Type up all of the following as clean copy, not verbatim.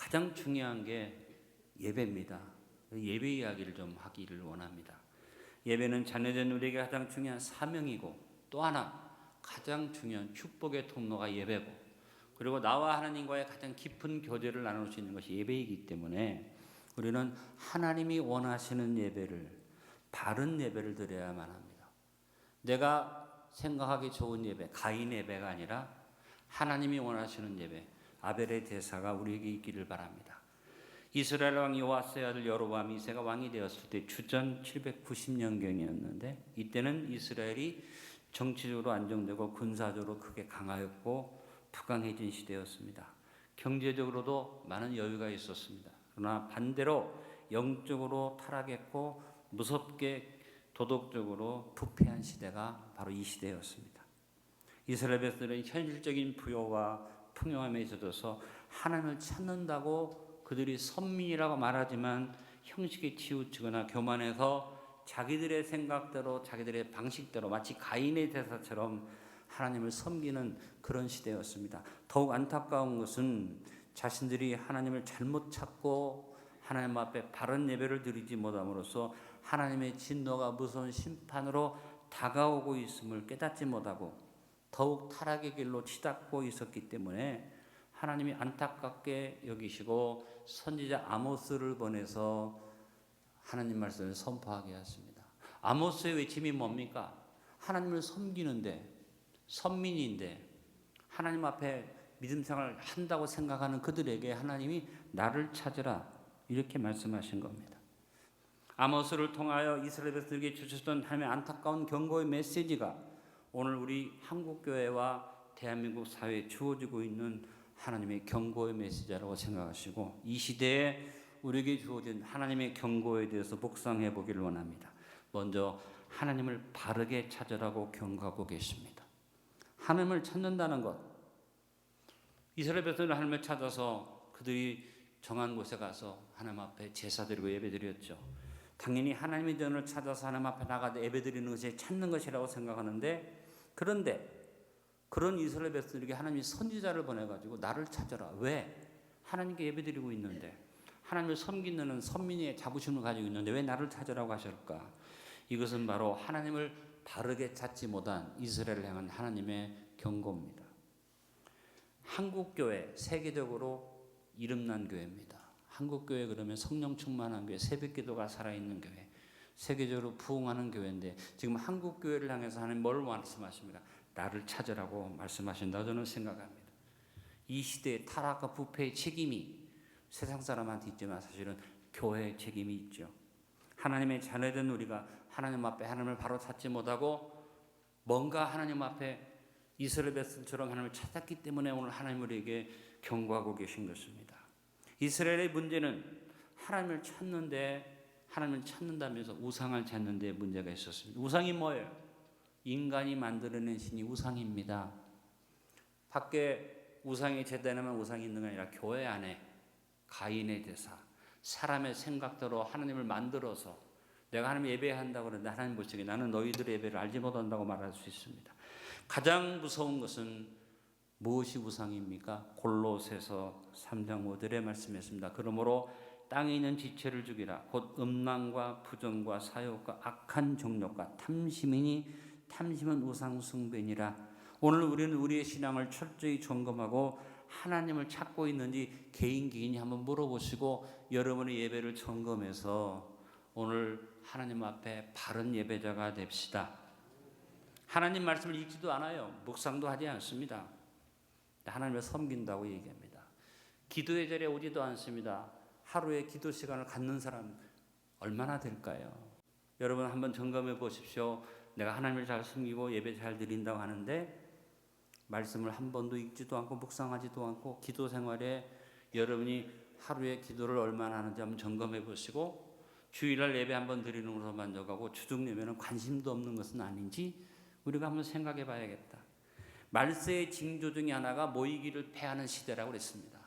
가장 중요한 게 예배입니다. 예배 이야기를 좀 하기를 원합니다. 예배는 자녀된 우리에게 가장 중요한 사명이고, 또 하나 가장 중요한 축복의 통로가 예배고, 그리고 나와 하나님과의 가장 깊은 교제를 나눌 수 있는 것이 예배이기 때문에 우리는 하나님이 원하시는 예배를, 바른 예배를 드려야만 합니다. 내가 생각하기 좋은 예배, 가인의 예배가 아니라 하나님이 원하시는 예배, 아벨의 대사가 우리에게 있기를 바랍니다. 이스라엘 왕 요아스의 아들 여로보암 2세가 왕이 되었을 때 주전 790년경이었는데, 이때는 이스라엘이 정치적으로 안정되고 군사적으로 크게 강하였고 부강해진 시대였습니다. 경제적으로도 많은 여유가 있었습니다. 그러나 반대로 영적으로 타락했고 무섭게 도덕적으로 부패한 시대가 바로 이 시대였습니다. 이스라엘 백성들은 현실적인 부요와 풍요함에 있어서 하나님을 찾는다고 그들이 선민이라고 말하지만 형식에 치우치거나 교만해서 자기들의 생각대로 자기들의 방식대로 마치 가인의 대사처럼 하나님을 섬기는 그런 시대였습니다. 더욱 안타까운 것은 자신들이 하나님을 잘못 찾고 하나님 앞에 바른 예배를 드리지 못함으로써 하나님의 진노가 무서운 심판으로 다가오고 있음을 깨닫지 못하고 더욱 타락의 길로 치닫고 있었기 때문에 하나님이 안타깝게 여기시고 선지자 아모스를 보내서 하나님 말씀을 선포하게 하십니다. 아모스의 외침이 뭡니까? 하나님을 섬기는데, 선민인데 하나님 앞에 믿음 생활을 한다고 생각하는 그들에게 하나님이 나를 찾으라 이렇게 말씀하신 겁니다. 아모스를 통하여 이스라엘 백성에게 주셨던 하나님의 안타까운 경고의 메시지가 오늘 우리 한국교회와 대한민국 사회에 주어지고 있는 하나님의 경고의 메시지라고 생각하시고, 이 시대에 우리에게 주어진 하나님의 경고에 대해서 묵상해 보기를 원합니다. 먼저 하나님을 바르게 찾으라고 경고하고 계십니다. 하나님을 찾는다는 것, 이스라엘 백성은 하나님을 찾아서 그들이 정한 곳에 가서 하나님 앞에 제사드리고 예배드렸죠. 당연히 하나님의 전을 찾아서 하나님 앞에 나가서 예배드리는 것이 찾는 것이라고 생각하는데, 그런데 그런 이스라엘 백성에게 하나님이 선지자를 보내가지고 나를 찾아라. 왜? 하나님께 예배드리고 있는데, 하나님을 섬기는 선민의 자부심을 가지고 있는데 왜 나를 찾으라고 하실까? 이것은 바로 하나님을 바르게 찾지 못한 이스라엘을 향한 하나님의 경고입니다. 한국교회, 세계적으로 이름난 교회입니다. 한국교회 그러면 성령 충만한 교회, 새벽기도가 살아있는 교회, 세계적으로 부흥하는 교회인데 지금 한국교회를 향해서 하나님 뭘 말씀하십니까? 나를 찾으라고 말씀하신다고 저는 생각합니다. 이 시대의 타락과 부패의 책임이 세상 사람한테 있지만 사실은 교회의 책임이 있죠. 하나님의 자녀된 우리가 하나님 앞에 하나님을 바로 찾지 못하고 뭔가 하나님 앞에 이스라엘 백성처럼 하나님을 찾았기 때문에 오늘 하나님 우리에게 경고하고 계신 것입니다. 이스라엘의 문제는 하나님을 찾는데, 하나님을 찾는다면서 우상을 찾는 데 문제가 있었습니다. 우상이 뭐예요? 인간이 만들어낸 신이 우상입니다. 밖에 우상이 제대로면 우상이 있는 게 아니라 교회 안에 가인의 대사, 사람의 생각대로 하나님을 만들어서 내가 하나님 예배한다고 그러는데 하나님 보시기에 나는 너희들의 예배를 알지 못한다고 말할 수 있습니다. 가장 무서운 것은 무엇이 우상입니까? 골로새서 3장 5절에 말씀했습니다. 그러므로 땅에 있는 지체를 죽이라. 곧 음란과 부정과 사욕과 악한 정욕과 탐심이니 탐심은 우상 숭배니라. 오늘 우리는 우리의 신앙을 철저히 점검하고 하나님을 찾고 있는지 개인이 한번 물어보시고 여러분의 예배를 점검해서 오늘 하나님 앞에 바른 예배자가 됩시다. 하나님 말씀을 읽지도 않아요. 묵상도 하지 않습니다. 하나님을 섬긴다고 얘기합니다. 기도의 자리에 오지도 않습니다. 하루에 기도 시간을 갖는 사람 얼마나 될까요? 여러분 한번 점검해 보십시오. 내가 하나님을 잘 섬기고 예배 잘 드린다고 하는데 말씀을 한 번도 읽지도 않고 묵상하지도 않고 기도 생활에 여러분이 하루에 기도를 얼마나 하는지 한번 점검해 보시고 주일날 예배 한번 드리는 것으로 만족하고 주중 예배는 관심도 없는 것은 아닌지 우리가 한번 생각해 봐야겠다. 말세의 징조 중에 하나가 모이기를 패하는 시대라고 그랬습니다.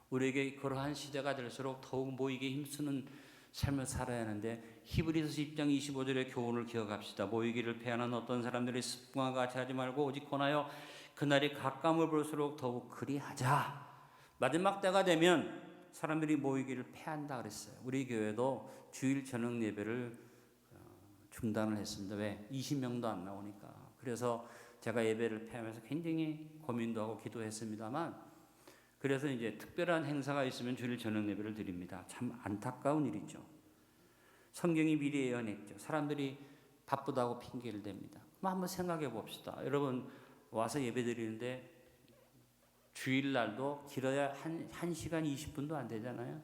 우리에게 그러한 시대가 될수록 더욱 모이기에 힘쓰는 삶을 살아야 하는데 히브리서 10장 25절의 교훈을 기억합시다. 모이기를 패하는 어떤 사람들이 습관과 같이 하지 말고 오직 권하여 그날이 가까움을 볼수록 더욱 그리하자. 마지막 때가 되면 사람들이 모이기를 패한다 그랬어요. 우리 교회도 주일 저녁 예배를 중단을 했습니다. 왜? 20명도 안 나오니까. 그래서 제가 예배를 패하면서 굉장히 고민도 하고 기도했습니다만, 그래서 이제 특별한 행사가 있으면 주일 저녁 예배를 드립니다. 참 안타까운 일이죠. 성경이 미리 예언했죠. 사람들이 바쁘다고 핑계를 댑니다. 한번 생각해 봅시다. 여러분 와서 예배 드리는데 주일날도 길어야 1시간 20분도 안 되잖아요.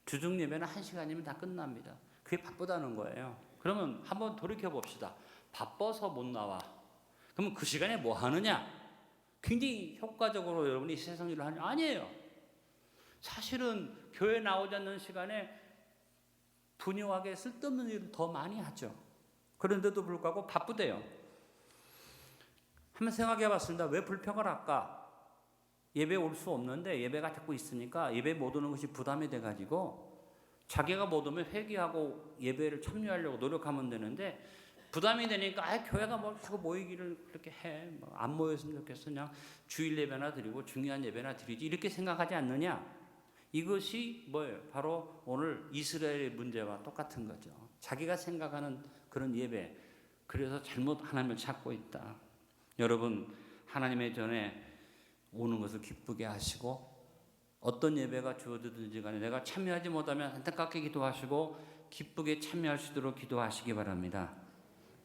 주중 예배는 1시간이면 다 끝납니다. 그게 바쁘다는 거예요. 그러면 한번 돌이켜 봅시다. 바빠서 못 나와. 그러면 그 시간에 뭐 하느냐? 굉장히 효과적으로 여러분이 세상 일을 하냐? 아니에요. 사실은 교회 나오지 않는 시간에 분유하게 쓸데없는 일을 더 많이 하죠. 그런데도 불구하고 바쁘대요. 한번 생각해 봤습니다. 왜 불평을 할까? 예배 올 수 없는데 예배가 자꾸 있으니까 예배 못 오는 것이 부담이 돼가지고 자기가 못 오면 회개하고 예배를 참여하려고 노력하면 되는데 부담이 되니까 교회가 뭐 자꾸 모이기를 그렇게 해. 안 모였으면 좋겠어. 그냥 주일 예배나 드리고 중요한 예배나 드리지. 이렇게 생각하지 않느냐? 이것이 뭐예요? 바로 오늘 이스라엘의 문제와 똑같은 거죠. 자기가 생각하는 그런 예배. 그래서 잘못 하나님을 찾고 있다. 여러분 하나님의 전에 오는 것을 기쁘게 하시고 어떤 예배가 주어지든지 간에 내가 참여하지 못하면 안타깝게 기도하시고 기쁘게 참여할 수 있도록 기도하시기 바랍니다.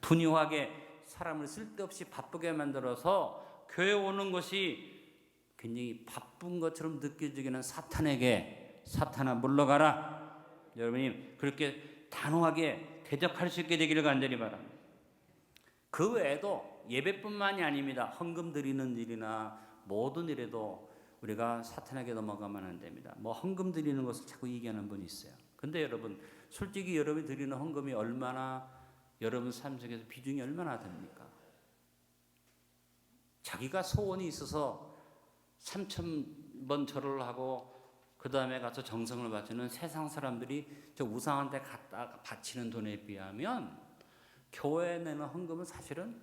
분유하게 사람을 쓸데없이 바쁘게 만들어서 교회 오는 것이 굉장히 바쁜 것처럼 느껴지기는 사탄에게 사탄아 물러가라. 여러분이 그렇게 단호하게 대적할 수 있게 되기를 간절히 바랍니다. 그 외에도 예배뿐만이 아닙니다. 헌금 드리는 일이나 모든 일에도 우리가 사탄에게 넘어가면 안 됩니다. 뭐 헌금 드리는 것을 자꾸 얘기하는 분이 있어요. 근데 여러분 솔직히 여러분이 드리는 헌금이 얼마나 여러분 삶 속에서 비중이 얼마나 됩니까? 자기가 소원이 있어서 3,000번 절을 하고 그 다음에 가서 정성을 바치는 세상 사람들이 저 우상한테 갖다 바치는 돈에 비하면 교회에 내는 헌금은 사실은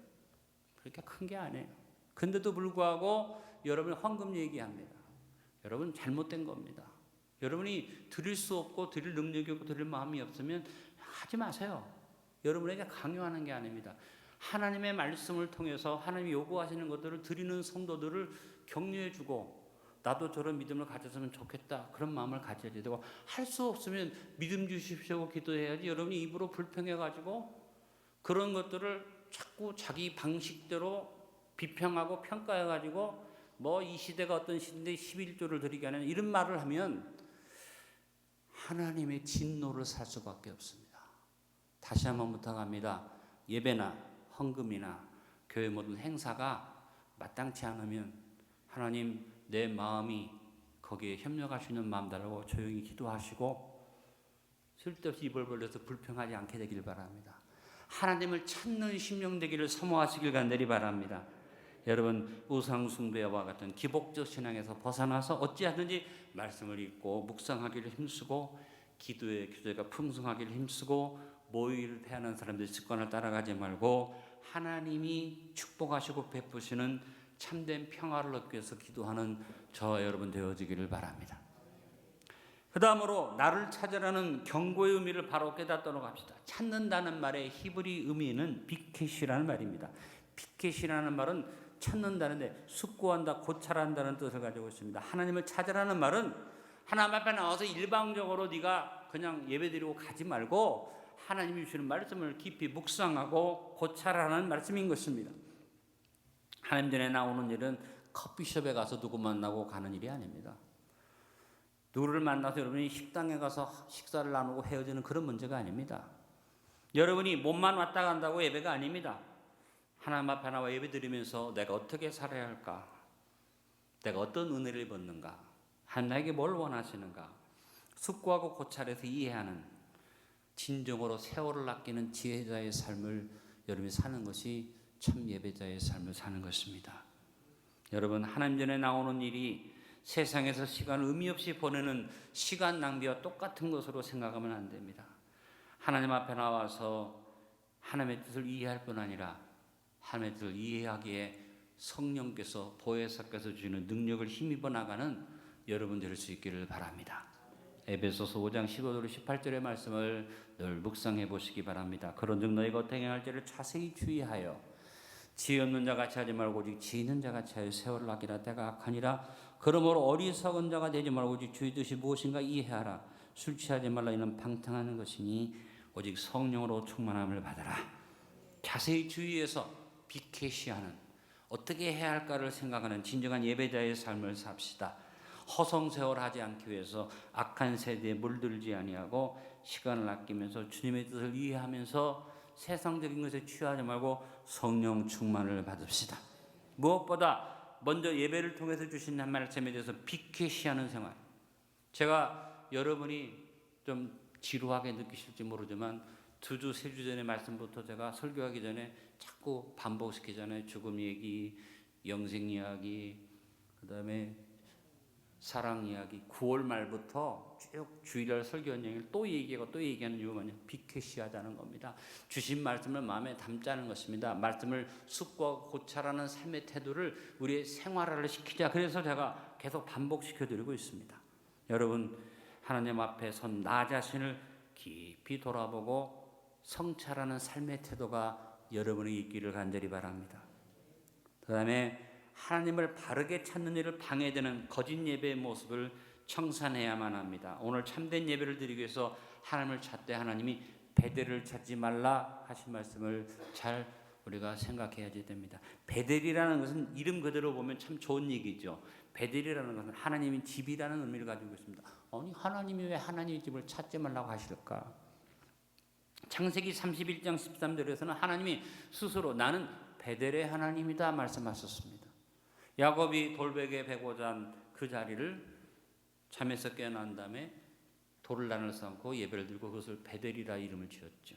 그렇게 큰 게 아니에요. 근데도 불구하고 여러분이 헌금 얘기합니다. 여러분 잘못된 겁니다. 여러분이 드릴 수 없고 드릴 능력이 없고 드릴 마음이 없으면 하지 마세요. 여러분에게 강요하는 게 아닙니다. 하나님의 말씀을 통해서 하나님이 요구하시는 것들을 드리는 성도들을 격려해주고 나도 저런 믿음을 가졌으면 좋겠다 그런 마음을 가져야 되고 할 수 없으면 믿음 주십시오 기도해야지. 여러분이 입으로 불평해가지고 그런 것들을 자꾸 자기 방식대로 비평하고 평가해가지고 뭐 이 시대가 어떤 시대인데 11조를 드리게 하는 이런 말을 하면 하나님의 진노를 살 수밖에 없습니다. 다시 한번 부탁합니다. 예배나 헌금이나 교회 모든 행사가 마땅치 않으면 하나님 내 마음이 거기에 협력할 수 있는 마음 달라고 조용히 기도하시고 쓸데없이 입을 벌려서 불평하지 않게 되길 바랍니다. 하나님을 찾는 심령 되기를 사모하시길 간절히 바랍니다. 여러분 우상 숭배와 같은 기복적 신앙에서 벗어나서 어찌하든지 말씀을 읽고 묵상하기를 힘쓰고 기도의 교제가 풍성하기를 힘쓰고 모의를 패하는 사람들의 습관을 따라가지 말고 하나님이 축복하시고 베푸시는 참된 평화를 얻기 위해서 기도하는 저와 여러분 되어지기를 바랍니다. 그 다음으로 나를 찾으라는 경고의 의미를 바로 깨닫도록 합시다. 찾는다는 말의 히브리 의미는 비켓이라는 말입니다. 비켓이라는 말은 찾는다는데 숙고한다, 고찰한다는 뜻을 가지고 있습니다. 하나님을 찾으라는 말은 하나님 앞에 나와서 일방적으로 네가 그냥 예배드리고 가지 말고 하나님이 주시는 말씀을 깊이 묵상하고 고찰하는 말씀인 것입니다. 하나님 전에 나오는 일은 커피숍에 가서 누구 만나고 가는 일이 아닙니다. 누구를 만나서 여러분이 식당에 가서 식사를 나누고 헤어지는 그런 문제가 아닙니다. 여러분이 몸만 왔다 간다고 예배가 아닙니다. 하나님 앞에 나와 예배 드리면서 내가 어떻게 살아야 할까? 내가 어떤 은혜를 받는가? 하나님 나에게 뭘 원하시는가? 숙고하고 고찰해서 이해하는 진정으로 세월을 아끼는 지혜자의 삶을 여러분이 사는 것이 참 예배자의 삶을 사는 것입니다. 여러분 하나님 전에 나오는 일이 세상에서 시간을 의미 없이 보내는 시간 낭비와 똑같은 것으로 생각하면 안 됩니다. 하나님 앞에 나와서 하나님의 뜻을 이해할 뿐 아니라 하나님의 뜻을 이해하기에 성령께서 보혜사께서 주시는 능력을 힘입어 나가는 여러분 될 수 있기를 바랍니다. 에베소서 5장 15절 18절의 말씀을 늘 묵상해 보시기 바랍니다. 그런즉 너희가 어떻게 행할 때를 자세히 주의하여 지혜 없는 자 같이 하지 말고 오직 지혜 있는 자 같이 하여 세월을 아끼라 때가 악하니라. 그러므로 어리석은 자가 되지 말고 오직 주의 뜻이 무엇인가 이해하라. 술 취하지 말라. 이는 방탕하는 것이니 오직 성령으로 충만함을 받아라. 자세히 주의해서 비케시하는, 어떻게 해야 할까를 생각하는 진정한 예배자의 삶을 삽시다. 허송세월하지 않기 위해서 악한 세대에 물들지 아니하고 시간을 아끼면서 주님의 뜻을 이해하면서 세상적인 것에 취하지 말고 성령 충만을 받읍시다. 무엇보다 먼저 예배를 통해서 주신 한 말씀에 대해서 비케시하는 생활. 제가 여러분이 좀 지루하게 느끼실지 모르지만 2주, 3주 전의 말씀부터 제가 설교하기 전에 자꾸 반복시키잖아요. 죽음 얘기, 영생 이야기, 그 다음에 사랑 이야기. 9월 말부터 쭉 주일날 설교한 얘기를 또 얘기하고 또 얘기하는 이유가 뭐냐? 비케시하자는 겁니다. 주신 말씀을 마음에 담자는 것입니다. 말씀을 습과 고찰하는 삶의 태도를 우리의 생활화를 시키자. 그래서 제가 계속 반복시켜드리고 있습니다. 여러분, 하나님 앞에 선 나 자신을 깊이 돌아보고 성찰하는 삶의 태도가 여러분이 있기를 간절히 바랍니다. 그 다음에 하나님을 바르게 찾는 일을 방해되는 거짓 예배의 모습을 청산해야만 합니다. 오늘 참된 예배를 드리기 위해서 하나님을 찾되 하나님이 베델을 찾지 말라 하신 말씀을 잘 우리가 생각해야 됩니다. 베델이라는 것은 이름 그대로 보면 참 좋은 얘기죠. 베델이라는 것은 하나님의 집이라는 의미를 가지고 있습니다. 아니, 하나님이 왜 하나님의 집을 찾지 말라고 하실까? 창세기 31장 13절에서는 하나님이 스스로 나는 베델의 하나님이다 말씀하셨습니다. 야곱이 돌베개 베고 잔 그 자리를 잠에서 깨어난 다음에 돌을 나눌 삼고 예배를 드리고 그것을 베델이라 이름을 지었죠.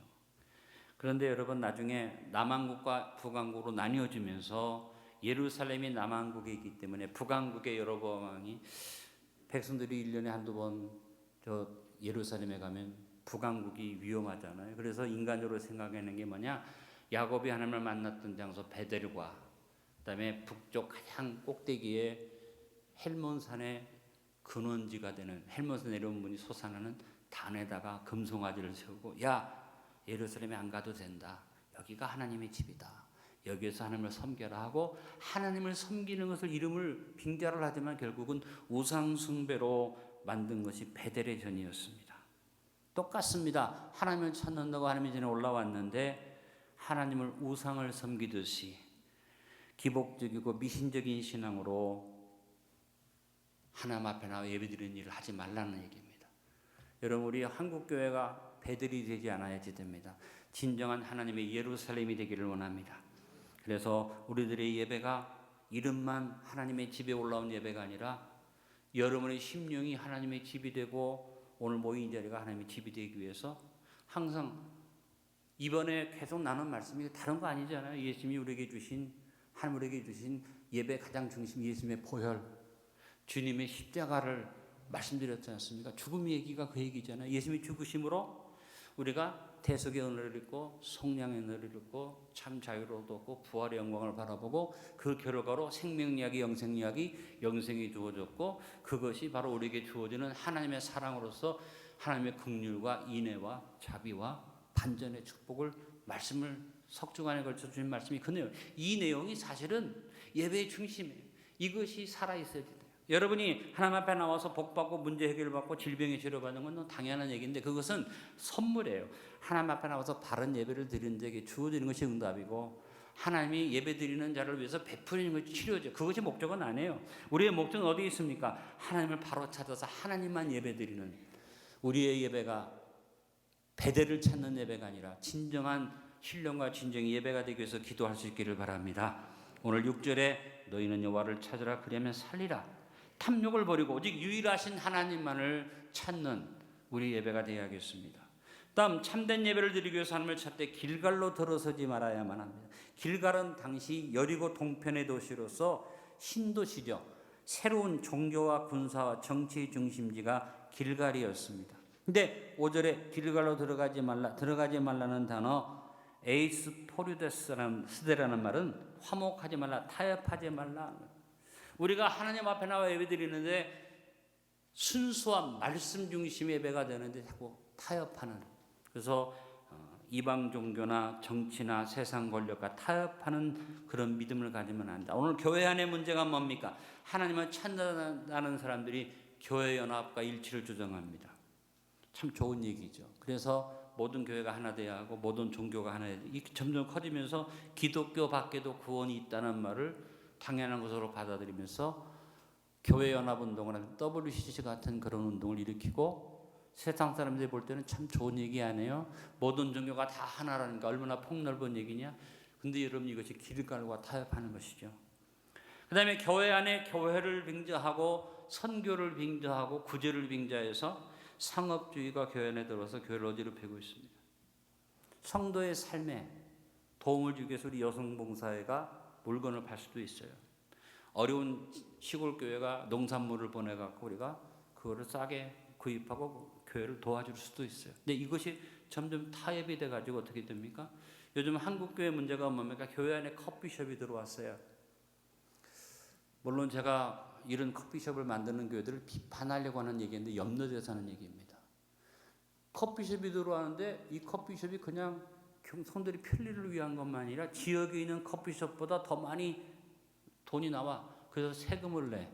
그런데 여러분, 나중에 남왕국과 북왕국으로 나뉘어지면서 예루살렘이 남왕국에 있기 때문에 북왕국의 여로보암 왕이 백성들이 1년에 한두 번 저 예루살렘에 가면 북왕국이 위험하잖아요. 그래서 인간적으로 생각하는 게 뭐냐? 야곱이 하나님을 만났던 장소 베델과 그다음에 북쪽 가장 꼭대기에 헬몬산의 근원지가 되는 헬몬산 내려온 분이 솟아나는 단에다가 금송아지를 세우고, 야, 예루살렘에 안 가도 된다. 여기가 하나님의 집이다. 여기에서 하나님을 섬겨라 하고 하나님을 섬기는 것을 이름을 빙자를 하지만 결국은 우상 숭배로 만든 것이 베델의 전이었습니다. 똑같습니다. 하나님을 찾는다고 하나님의 전에 올라왔는데 하나님을 우상을 섬기듯이 기복적이고 미신적인 신앙으로 하나님 앞에 나와 예배드리는 일을 하지 말라는 얘기입니다. 여러분, 우리 한국교회가 베델이 되지 않아야지 됩니다. 진정한 하나님의 예루살렘이 되기를 원합니다. 그래서 우리들의 예배가 이름만 하나님의 집에 올라온 예배가 아니라 여러분의 심령이 하나님의 집이 되고 오늘 모인 자리가 하나님의 집이 되기 위해서 항상 이번에 계속 나눈 말씀이 다른 거 아니잖아요. 예수님이 우리에게 주신, 하나님 우리에게 주신 예배 가장 중심 예수님의 보혈, 주님의 십자가를 말씀드렸지 않습니까? 죽음 얘기가 그 얘기잖아요. 예수님이 죽으심으로 우리가 대속의 은혜를 입고 성량의 은혜를 입고 참 자유를 얻었고 부활의 영광을 바라보고 그 결과로 생명이야기, 영생이야기, 영생이 주어졌고 그것이 바로 우리에게 주어지는 하나님의 사랑으로서 하나님의 긍휼과 인애와 자비와 반전의 축복을 말씀을 석주간에 걸쳐 주신 말씀이 그 내용. 이 내용이 사실은 예배의 중심이에요. 이것이 살아있어야 돼요. 여러분이 하나님 앞에 나와서 복받고 문제 해결받고 질병에 치료받는 건 당연한 얘기인데 그것은 선물이에요. 하나님 앞에 나와서 바른 예배를 드리는 자에게 주어지는 것이 응답이고 하나님이 예배 드리는 자를 위해서 베푸는 것이 치료죠. 그것이 목적은 아니에요. 우리의 목적은 어디에 있습니까? 하나님을 바로 찾아서 하나님만 예배 드리는 우리의 예배가 베델을 찾는 예배가 아니라 진정한 신령과 진정의 예배가 되기 위해서 기도할 수 있기를 바랍니다. 오늘 6절에 너희는 여호와를 찾으라 그리하면 살리라. 탐욕을 버리고 오직 유일하신 하나님만을 찾는 우리 예배가 되어야겠습니다. 다음, 참된 예배를 드리기 위해서 하나님을 찾되 길갈로 들어서지 말아야만 합니다. 길갈은 당시 여리고 동편의 도시로서 신도시죠. 새로운 종교와 군사와 정치의 중심지가 길갈이었습니다. 근데 5절에 길갈로 들어가지 말라는 단어 에이스 포류데스라는 스데라는 말은 화목하지 말라, 타협하지 말라. 우리가 하나님 앞에 나와 예배드리는데 순수한 말씀 중심의 예배가 되는데 자꾸 타협하는, 그래서 이방 종교나 정치나 세상 권력과 타협하는 그런 믿음을 가지면 안 된다. 오늘 교회 안의 문제가 뭡니까? 하나님을 찾는다는 사람들이 교회 연합과 일치를 주장합니다. 참 좋은 얘기죠. 그래서 모든 교회가 하나 돼야 하고 모든 종교가 하나 돼야 돼. 이게 점점 커지면서 기독교 밖에도 구원이 있다는 말을 당연한 것으로 받아들이면서 교회 연합 운동을 하는 WCC 같은 그런 운동을 일으키고, 세상 사람들이 볼 때는 참 좋은 얘기 아니에요? 모든 종교가 다 하나라니까 얼마나 폭넓은 얘기냐? 근데 여러분, 이것이 길갈과 타협하는 것이죠. 그 다음에 교회 안에 교회를 빙자하고 선교를 빙자하고 구제를 빙자해서 상업주의가 교회 안에 들어서 교회를 어지럽히고 있습니다. 성도의 삶에 도움을 주기 위해서 우리 여성봉사회가 물건을 팔 수도 있어요. 어려운 시골 교회가 농산물을 보내갖고 우리가 그거를 싸게 구입하고 교회를 도와줄 수도 있어요. 근데 이것이 점점 타협이 돼가지고 어떻게 됩니까? 요즘 한국 교회 문제가 뭡니까? 교회 안에 커피숍이 들어왔어요. 물론 제가 이런 커피숍을 만드는 교회들을 비판하려고 하는 얘기인데 염려돼서 하는 얘기입니다. 커피숍이 들어왔는데 이 커피숍이 그냥 성도들이 편리를 위한 것만 아니라 지역에 있는 커피숍보다 더 많이 돈이 나와. 그래서 세금을 내.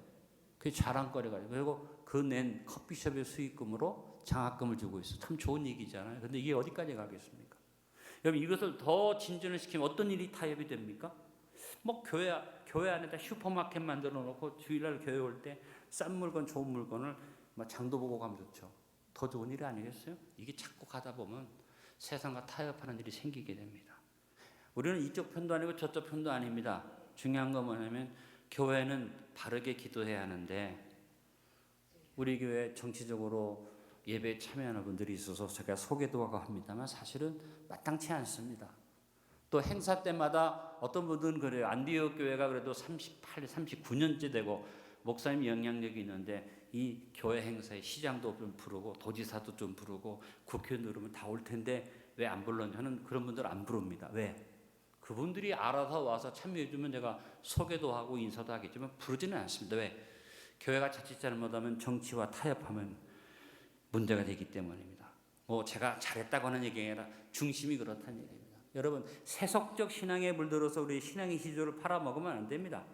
그게 자랑거리가. 그리고 그 낸 커피숍의 수익금으로 장학금을 주고 있어. 참 좋은 얘기잖아요. 근데 이게 어디까지 가겠습니까? 여러분, 이것을 더 진전을 시키면 어떤 일이 타협이 됩니까? 뭐 교회 안에다 슈퍼마켓 만들어 놓고 주일날 교회 올 때 싼 물건, 좋은 물건을 막 장도 보고 가면 좋죠. 더 좋은 일이 아니겠어요? 이게 자꾸 가다 보면 세상과 타협하는 일이 생기게 됩니다. 우리는 이쪽 편도 아니고 저쪽 편도 아닙니다. 중요한 건 뭐냐면 교회는 바르게 기도해야 하는데, 우리 교회 정치적으로 예배에 참여하는 분들이 있어서 제가 소개도 하고 합니다만 사실은 마땅치 않습니다. 또 행사 때마다 어떤 분들은 그래요. 안디옥 교회가 그래도 39년째 되고 목사님 영향력이 있는데 이 교회 행사에 시장도 좀 부르고 도지사도 좀 부르고 국회의원 누르면 다 올 텐데 왜 안 불렀냐 하는 그런 분들 안 부릅니다. 왜? 그분들이 알아서 와서 참여해주면 제가 소개도 하고 인사도 하겠지만 부르지는 않습니다. 왜? 교회가 자칫 잘못하면 정치와 타협하면 문제가 되기 때문입니다. 뭐 제가 잘했다고 하는 얘기가 아니라 중심이 그렇다는 얘기입니다. 여러분, 세속적 신앙에 물들어서 우리 신앙의 시조를 팔아먹으면 안 됩니다.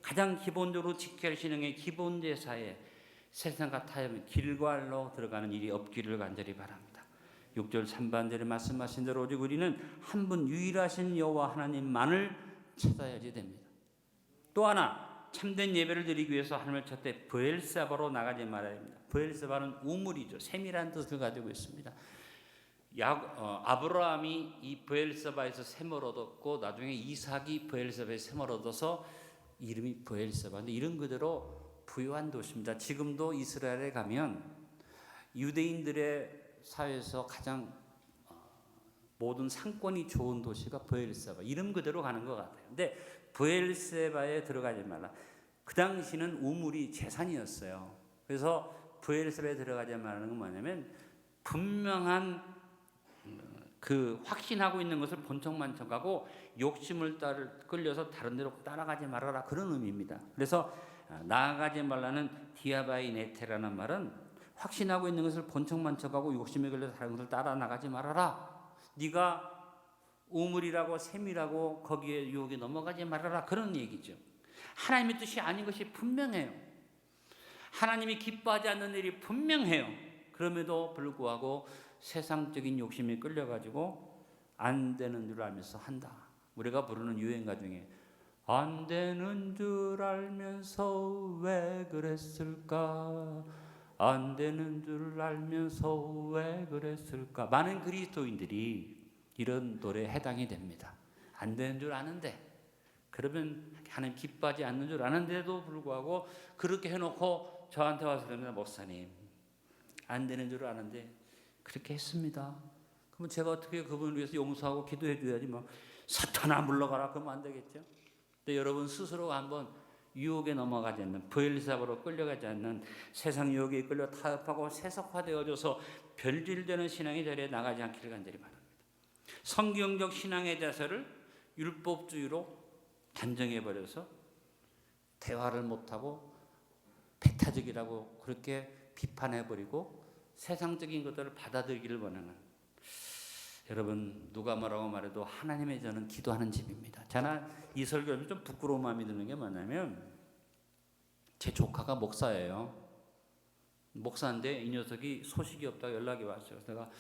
가장 기본적으로 지켜야 할 신앙의 기본 제사에 세상과 타협은 길갈로 들어가는 일이 없기를 간절히 바랍니다. 6절 3반절에 말씀하신 대로 오직 우리는 한 분 유일하신 여호와 하나님만을 찾아야지 됩니다. 또 하나, 참된 예배를 드리기 위해서 하나님을 찾되 브엘세바로 나가지 말아야 합니다. 브엘세바는 우물이죠. 셈이라는 뜻을 가지고 있습니다. 아브라함이 이 브엘세바에서 셈을 얻었고 나중에 이삭이 브엘세바에서 셈을 얻어서 이름이 브엘세바인데 이름 그대로 부유한 도시입니다. 지금도 이스라엘에 가면 유대인들의 사회에서 가장 모든 상권이 좋은 도시가 브엘세바. 이름 그대로 가는 것 같아요. 근데 브엘세바에 들어가지 말라. 그 당시는 우물이 재산이었어요. 그래서 브엘세바에 들어가지 말라는 건 뭐냐면 분명한 그 확신하고 있는 것을 본척만 척하고 욕심을 끌려서 다른 데로 따라가지 말아라, 그런 의미입니다. 그래서 나아가지 말라는 디아바이네테라는 말은 확신하고 있는 것을 본척만 척하고 욕심에 걸려서 다른 것을 따라 나가지 말아라. 네가 우물이라고 셈이라고 거기에 유혹에 넘어가지 말아라, 그런 얘기죠. 하나님의 뜻이 아닌 것이 분명해요. 하나님이 기뻐하지 않는 일이 분명해요. 그럼에도 불구하고 세상적인 욕심에 끌려가지고 안 되는 줄 알면서 한다. 우리가 부르는 유행가 중에 안 되는 줄 알면서 왜 그랬을까, 안 되는 줄 알면서 왜 그랬을까. 많은 그리스도인들이 이런 노래에 해당이 됩니다. 안 되는 줄 아는데, 그러면 하나님 기뻐하지 않는 줄 아는데도 불구하고 그렇게 해놓고 저한테 와서 그럽니다. 목사님, 안 되는 줄 아는데 그렇게 했습니다. 그러면 제가 어떻게 그분을 위해서 용서하고 기도해 줘야지, 뭐 사탄아 물러가라 그러면 안 되겠죠. 근데 여러분 스스로가 한번 유혹에 넘어가지 않는, 브엘세바로 끌려가지 않는, 세상 유혹에 끌려 타협하고 세속화되어져서 별질되는 신앙의 자리에 나가지 않기를 간절히 바랍니다. 성경적 신앙의 자세를 율법주의로 단정해버려서 대화를 못하고 배타적이라고 그렇게 비판해버리고 세상적인 것들을 받아들이기를 원하는, 여러분 누가 뭐라고 말해도 하나님의 저는 기도하는 집입니다. 저는 이 설교를 좀 부끄러운 마음이 드는 게 뭐냐면, 제 조카가 목사예요. 목사인데 이 녀석이 소식이 없다고 연락이 왔어요. 그래서 내가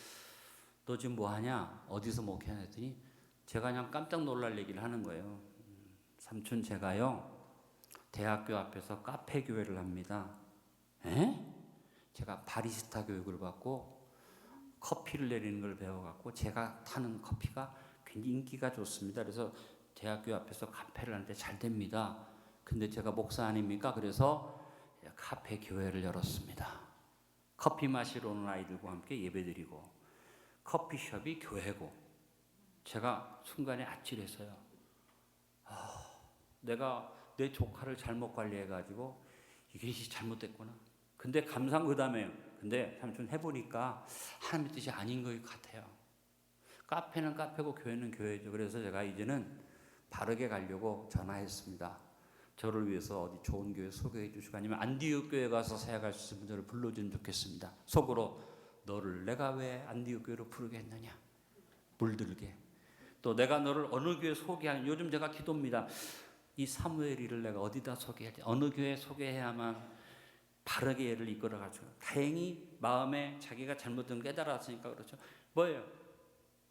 너 지금 뭐 하냐? 어디서 목회하냐 했더니 제가 그냥 깜짝 놀랄 얘기를 하는 거예요. 삼촌, 제가요 대학교 앞에서 카페 교회를 합니다. 에? 제가 바리스타 교육을 받고 커피를 내리는 걸 배워갖고 제가 타는 커피가 굉장히 인기가 좋습니다. 그래서 대학교 앞에서 카페를 하는데 잘 됩니다. 근데 제가 목사 아닙니까? 그래서 카페 교회를 열었습니다. 커피 마시러 오는 아이들과 함께 예배드리고 커피숍이 교회고. 제가 순간에 아찔해서요. 내가 내 조카를 잘못 관리해가지고 이게 잘못됐구나. 근데 감사한 그 다음에, 근데 삼촌 해보니까 하나님의 뜻이 아닌 것 같아요. 카페는 카페고 교회는 교회죠. 그래서 제가 이제는 바르게 가려고 전화했습니다. 저를 위해서 어디 좋은 교회 소개해 주시고 아니면 안디옥 교회 가서 사역할 수 있는 분들을 불러주면 좋겠습니다. 속으로 너를 내가 왜 안디옥 교회로 부르게 했느냐, 물들게. 또 내가 너를 어느 교회 소개하는, 요즘 제가 기도입니다. 이 사무엘이를 내가 어디다 소개해야 돼? 어느 교회 소개해야만 바르게 얘를 이끌어가지고. 다행히 마음에 자기가 잘못된 걸 깨달았으니까 그렇죠. 뭐예요?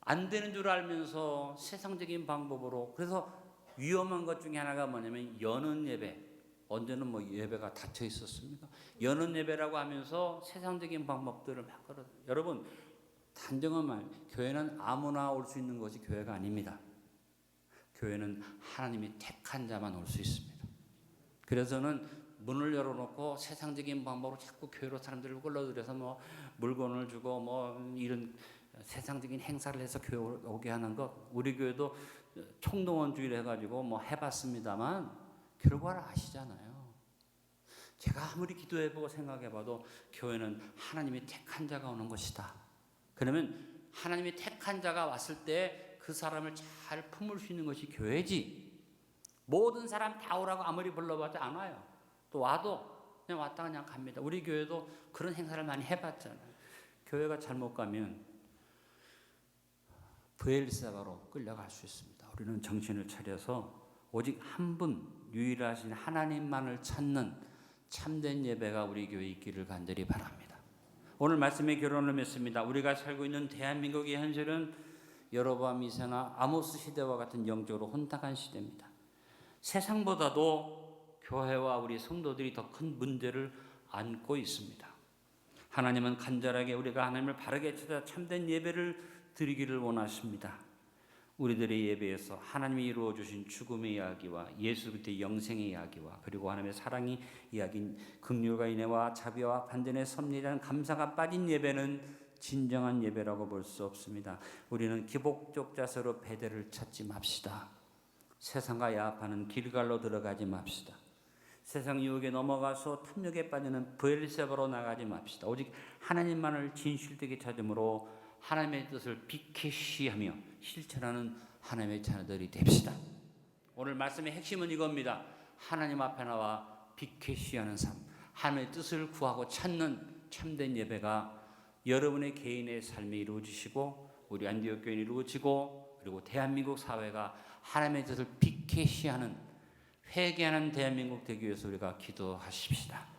안 되는 줄 알면서 세상적인 방법으로. 그래서 위험한 것 중에 하나가 뭐냐면 여는 예배. 언제는 뭐 예배가 닫혀 있었습니까? 여는 예배라고 하면서 세상적인 방법들을 막 걸어. 여러분 단정한 말, 교회는 아무나 올 수 있는 것이 교회가 아닙니다. 교회는 하나님이 택한 자만 올 수 있습니다. 그래서는 문을 열어놓고 세상적인 방법으로 자꾸 교회로 사람들을 끌어들여서 뭐 물건을 주고 뭐 이런 세상적인 행사를 해서 교회 오게 하는 것, 우리 교회도 총동원주의를 해가지고 뭐 해봤습니다만 결과를 아시잖아요. 제가 아무리 기도해보고 생각해봐도 교회는 하나님이 택한 자가 오는 것이다. 그러면 하나님이 택한 자가 왔을 때 그 사람을 잘 품을 수 있는 것이 교회지. 모든 사람 다 오라고 아무리 불러봐도 안 와요. 또 와도 그냥 왔다 그냥 갑니다. 우리 교회도 그런 행사를 많이 해봤잖아요. 교회가 잘못 가면 브엘세바로 끌려갈 수 있습니다. 우리는 정신을 차려서 오직 한 분 유일하신 하나님만을 찾는 참된 예배가 우리 교회에 있기를 간절히 바랍니다. 오늘 말씀의 결론을 맺습니다. 우리가 살고 있는 대한민국의 현실은 여로보암 2세나 아모스 시대와 같은 영적으로 혼탁한 시대입니다. 세상보다도 교회와 우리 성도들이 더 큰 문제를 안고 있습니다. 하나님은 간절하게 우리가 하나님을 바르게 찾아 참된 예배를 드리기를 원하십니다. 우리들의 예배에서 하나님이 이루어 주신 죽음의 이야기와 예수 그리스도의 영생의 이야기와 그리고 하나님의 사랑의 이야기인 긍휼과 인애와 자비와 반전의 섭리라는 감사가 빠진 예배는 진정한 예배라고 볼 수 없습니다. 우리는 기복적 자세로 베델을 찾지 맙시다. 세상과 야합하는 길갈로 들어가지 맙시다. 세상 유혹에 넘어가서 탐욕에 빠지는 브엘세바로 나가지 맙시다. 오직 하나님만을 진실되게 찾음으로 하나님의 뜻을 비케시하며 실천하는 하나님의 자녀들이 됩시다. 오늘 말씀의 핵심은 이겁니다. 하나님 앞에 나와 비케시하는 삶, 하나님의 뜻을 구하고 찾는 참된 예배가 여러분의 개인의 삶이 이루어지시고 우리 안디옥 교회는 이루어지고 그리고 대한민국 사회가 하나님의 뜻을 비케시하는 회개하는 대한민국 되기 위해서 우리가 기도하십시다.